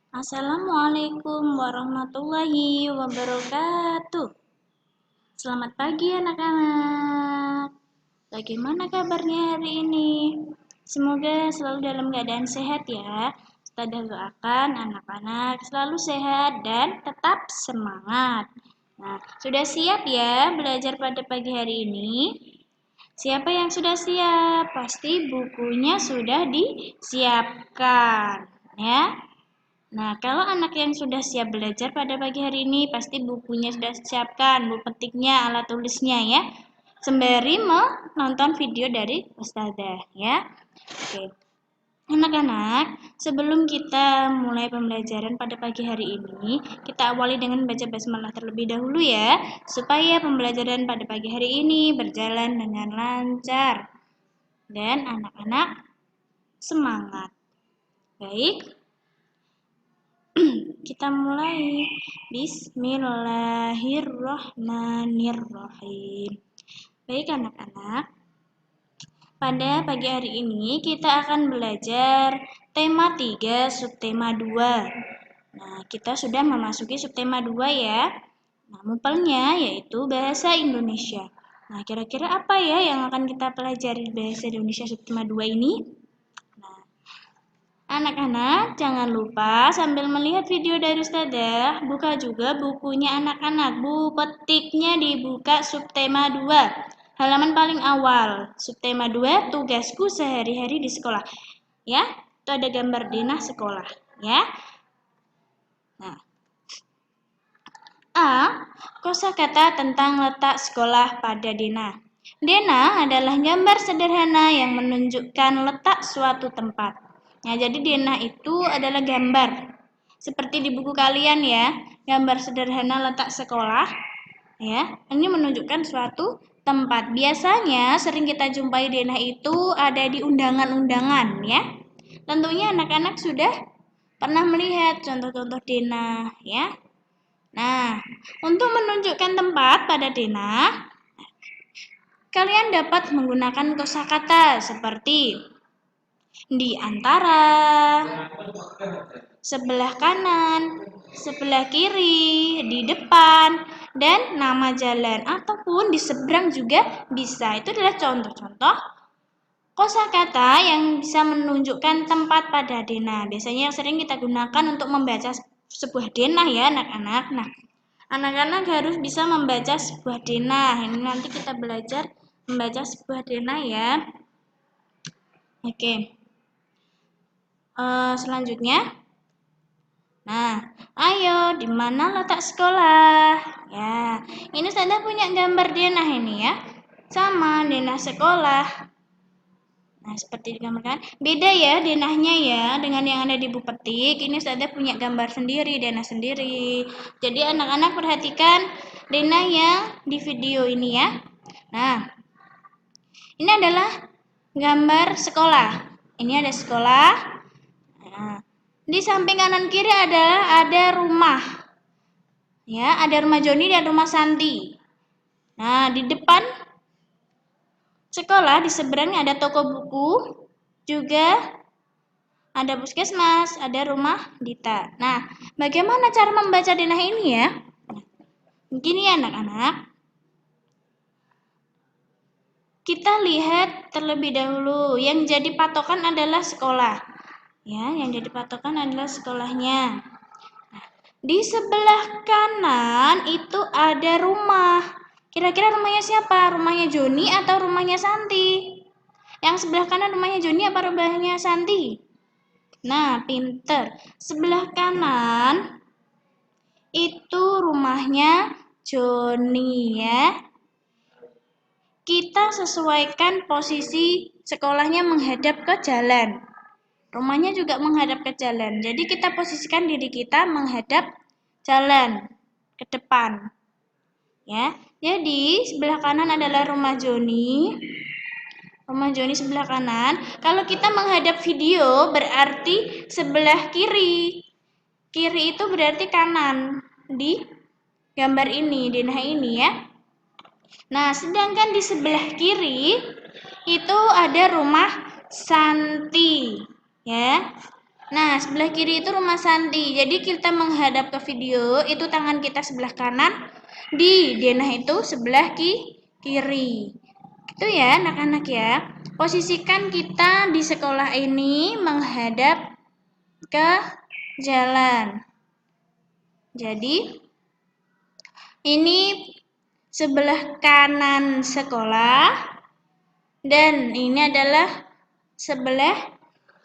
Assalamualaikum warahmatullahi wabarakatuh. Selamat pagi anak-anak. Bagaimana kabarnya hari ini? Semoga selalu dalam keadaan sehat ya. Ustazah doakan anak-anak selalu sehat dan tetap semangat. Nah, sudah siap ya belajar pada pagi hari ini? Siapa yang sudah siap? Pasti bukunya sudah disiapkan ya. Nah, kalau anak yang sudah siap belajar pada pagi hari ini, pasti bukunya sudah disiapkan, buku petiknya, alat tulisnya ya. Sembari menonton video dari Ustazah ya. Oke. Anak-anak, sebelum kita mulai pembelajaran pada pagi hari ini, kita awali dengan baca basmalah terlebih dahulu ya, supaya pembelajaran pada pagi hari ini berjalan dengan lancar dan anak-anak semangat. Baik, kita mulai. Bismillahirrahmanirrahim. Baik anak-anak, pada pagi hari ini kita akan belajar tema 3, subtema 2. Nah, kita sudah memasuki subtema 2 ya. Nah, mupelnya yaitu bahasa Indonesia. Nah, kira-kira apa ya yang akan kita pelajari bahasa Indonesia subtema 2 ini? Anak-anak, jangan lupa sambil melihat video dari Ustazah, buka juga bukunya anak-anak. Buku petiknya dibuka subtema 2. Halaman paling awal. Subtema 2, tugasku sehari-hari di sekolah. Ya, itu ada gambar denah sekolah. Ya. Nah. A. Kosakata tentang letak sekolah pada denah. Denah adalah gambar sederhana yang menunjukkan letak suatu tempat. Nah, jadi denah itu adalah gambar. Seperti di buku kalian ya, gambar sederhana letak sekolah. Ya, ini menunjukkan suatu tempat. Biasanya sering kita jumpai denah itu ada di undangan-undangan ya. Tentunya anak-anak sudah pernah melihat contoh-contoh denah ya. Nah, untuk menunjukkan tempat pada denah, kalian dapat menggunakan kosakata seperti di antara, sebelah kanan, sebelah kiri, di depan, dan nama jalan ataupun di seberang juga bisa. Itu adalah contoh-contoh kosakata yang bisa menunjukkan tempat pada denah. Biasanya yang sering kita gunakan untuk membaca sebuah denah ya anak-anak. Nah, anak-anak harus bisa membaca sebuah denah. Ini nanti kita belajar membaca sebuah denah ya. Oke. Selanjutnya. Nah, ayo, di mana letak sekolah? Ya, ini saya punya gambar denah ini ya. Sama denah sekolah. Nah, seperti digambarkan. Beda ya denahnya ya dengan yang ada di buku petik. Ini saya punya gambar sendiri, denah sendiri. Jadi anak-anak perhatikan denah yang di video ini ya. Nah, ini adalah gambar sekolah. Ini ada sekolah. Nah, di samping kanan kiri ada rumah. Ya, ada rumah Joni dan rumah Santi. Nah, di depan sekolah di seberangnya ada toko buku, juga ada puskesmas, ada rumah Dita. Nah, bagaimana cara membaca denah ini ya? Begini ya anak-anak. Kita lihat terlebih dahulu, yang jadi patokan adalah sekolah. Ya, yang jadi patokan adalah sekolahnya. Nah, di sebelah kanan itu ada rumah. Kira-kira rumahnya siapa? Rumahnya Joni atau rumahnya Santi? Yang sebelah kanan rumahnya Joni apa rumahnya Santi? Nah, pinter. Sebelah kanan itu rumahnya Joni ya. Kita sesuaikan posisi sekolahnya menghadap ke jalan. Rumahnya juga menghadap ke jalan. Jadi kita posisikan diri kita menghadap jalan ke depan. Ya. Jadi sebelah kanan adalah rumah Joni. Rumah Joni sebelah kanan. Kalau kita menghadap video berarti sebelah kiri. Kiri itu berarti kanan di gambar ini, denah ini ya. Nah, sedangkan di sebelah kiri itu ada rumah Santi, ya. Nah, sebelah kiri itu rumah Santi. Jadi kita menghadap ke video, itu tangan kita sebelah kanan, di denah itu sebelah kiri. Itu ya anak-anak ya. Posisikan kita di sekolah ini menghadap ke jalan. Jadi ini sebelah kanan sekolah dan ini adalah sebelah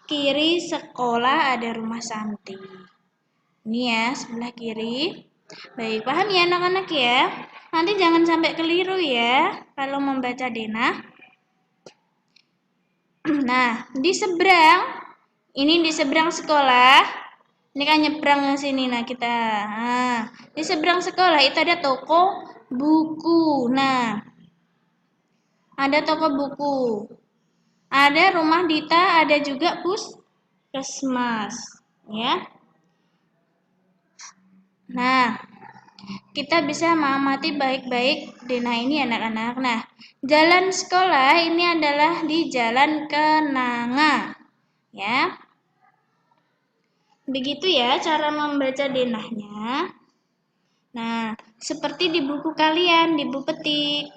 kiri sekolah ada rumah Santi. Ini ya, sebelah kiri. Baik, paham ya anak-anak ya? Nanti jangan sampai keliru ya kalau membaca denah. Nah, di seberang, ini di seberang sekolah. Ini kan nyebrang ke sini, nah kita. Nah, di seberang sekolah itu ada toko buku. Nah, ada toko buku. Ada rumah Dita, ada juga puskesmas, ya. Nah, kita bisa mengamati baik-baik denah ini anak-anak. Nah, jalan sekolah ini adalah di Jalan Kenanga, ya. Begitu ya cara membaca denahnya. Nah, seperti di buku kalian, di buku petik.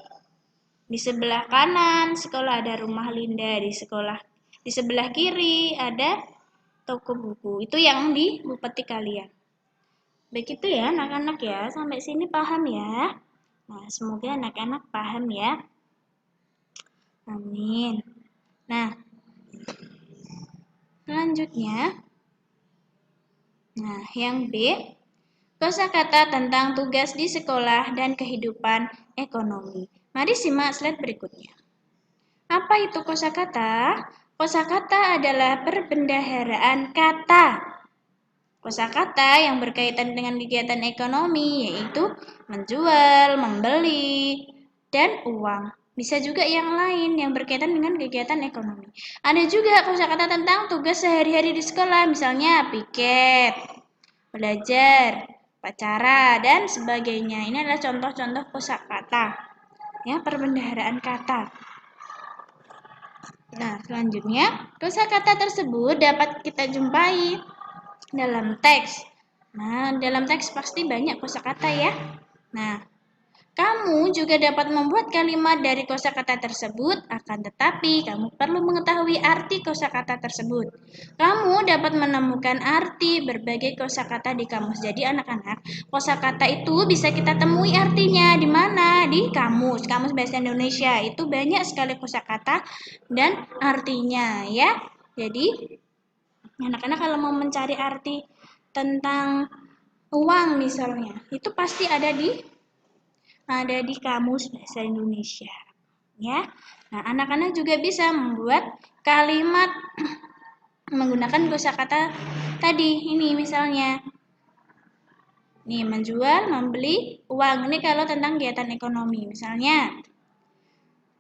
Di sebelah kanan sekolah ada rumah Linda, di sebelah kiri ada toko buku. Itu yang di buku petik kalian. Begitu ya anak-anak ya, sampai sini paham ya. Nah, semoga anak-anak paham ya. Amin. Nah, selanjutnya. Nah, yang B, kosakata tentang tugas di sekolah dan kehidupan ekonomi. Mari simak slide berikutnya. Apa itu kosakata? Kosakata adalah perbendaharaan kata. Kosakata yang berkaitan dengan kegiatan ekonomi yaitu menjual, membeli, dan uang. Bisa juga yang lain yang berkaitan dengan kegiatan ekonomi. Ada juga kosakata tentang tugas sehari-hari di sekolah, misalnya piket, belajar, upacara, dan sebagainya. Ini adalah contoh-contoh kosakata. Ya, perbendaharaan kata. Nah, selanjutnya, kosakata tersebut dapat kita jumpai dalam teks. Nah, dalam teks pasti banyak kosakata ya. Nah, kamu juga dapat membuat kalimat dari kosakata tersebut, akan tetapi kamu perlu mengetahui arti kosakata tersebut. Kamu dapat menemukan arti berbagai kosakata di kamus. Jadi anak-anak, kosakata itu bisa kita temui artinya di mana? Di kamus. Kamus Bahasa Indonesia itu banyak sekali kosakata dan artinya ya. Jadi anak-anak kalau mau mencari arti tentang uang misalnya, itu pasti ada di kamus Bahasa Indonesia. Ya. Nah, anak-anak juga bisa membuat kalimat menggunakan kosakata tadi. Ini misalnya. Nih, menjual, membeli, uang. Ini kalau tentang kegiatan ekonomi. Misalnya,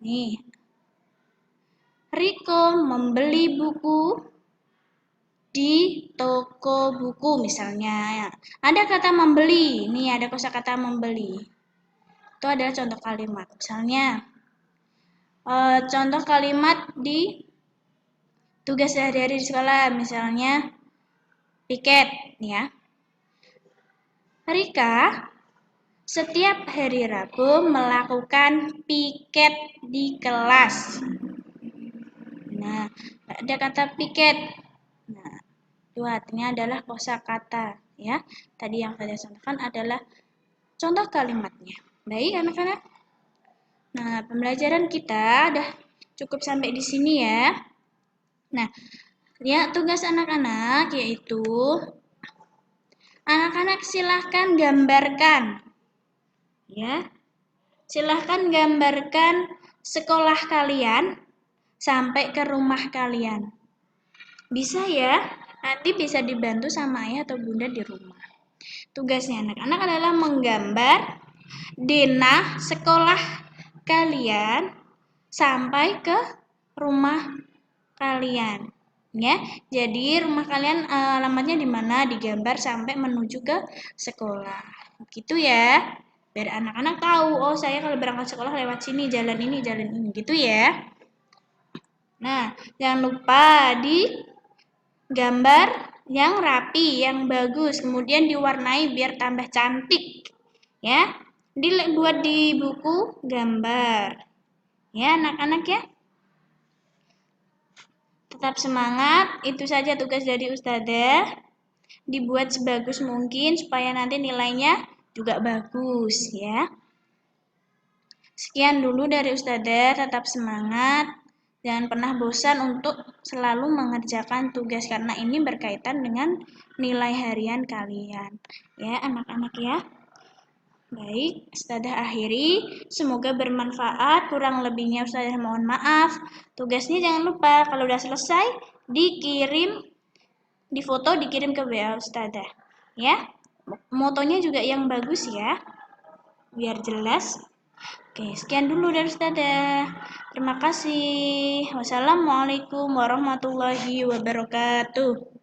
nih, Riko membeli buku di toko buku misalnya. Ada kata membeli. Ini ada kosakata membeli. Itu adalah contoh kalimat. Misalnya, contoh kalimat di tugas sehari-hari di sekolah, misalnya piket, ya. Rika setiap hari Rabu melakukan piket di kelas. Nah, ada kata piket. Nah, itu artinya adalah kosakata, ya. Tadi yang saya sampaikan adalah contoh kalimatnya. Baik, anak-anak. Nah, pembelajaran kita udah cukup sampai di sini ya. Nah, ya tugas anak-anak yaitu anak-anak silahkan gambarkan. Ya. Silahkan gambarkan sekolah kalian sampai ke rumah kalian. Bisa ya, nanti bisa dibantu sama ayah atau bunda di rumah. Tugasnya anak-anak adalah menggambar denah sekolah kalian sampai ke rumah kalian. Ya, jadi rumah kalian alamatnya di mana, digambar sampai menuju ke sekolah. Gitu ya. Biar anak-anak tahu, oh saya kalau berangkat sekolah lewat sini, jalan ini, gitu ya. Nah, jangan lupa digambar yang rapi, yang bagus, kemudian diwarnai biar tambah cantik. Ya, dibuat di buku gambar. Ya, anak-anak ya. Tetap semangat, itu saja tugas dari Ustazah. Dibuat sebagus mungkin supaya nanti nilainya juga bagus ya. Sekian dulu dari Ustazah, tetap semangat. Jangan pernah bosan untuk selalu mengerjakan tugas karena ini berkaitan dengan nilai harian kalian. Ya, anak-anak ya. Baik, Ustazah akhiri. Semoga bermanfaat. Kurang lebihnya Ustazah mohon maaf. Tugasnya jangan lupa kalau udah selesai dikirim, difoto, dikirim ke WA Ustazah. Ya, motonya juga yang bagus ya, biar jelas. Oke, sekian dulu dari Ustazah. Terima kasih. Wassalamualaikum warahmatullahi wabarakatuh.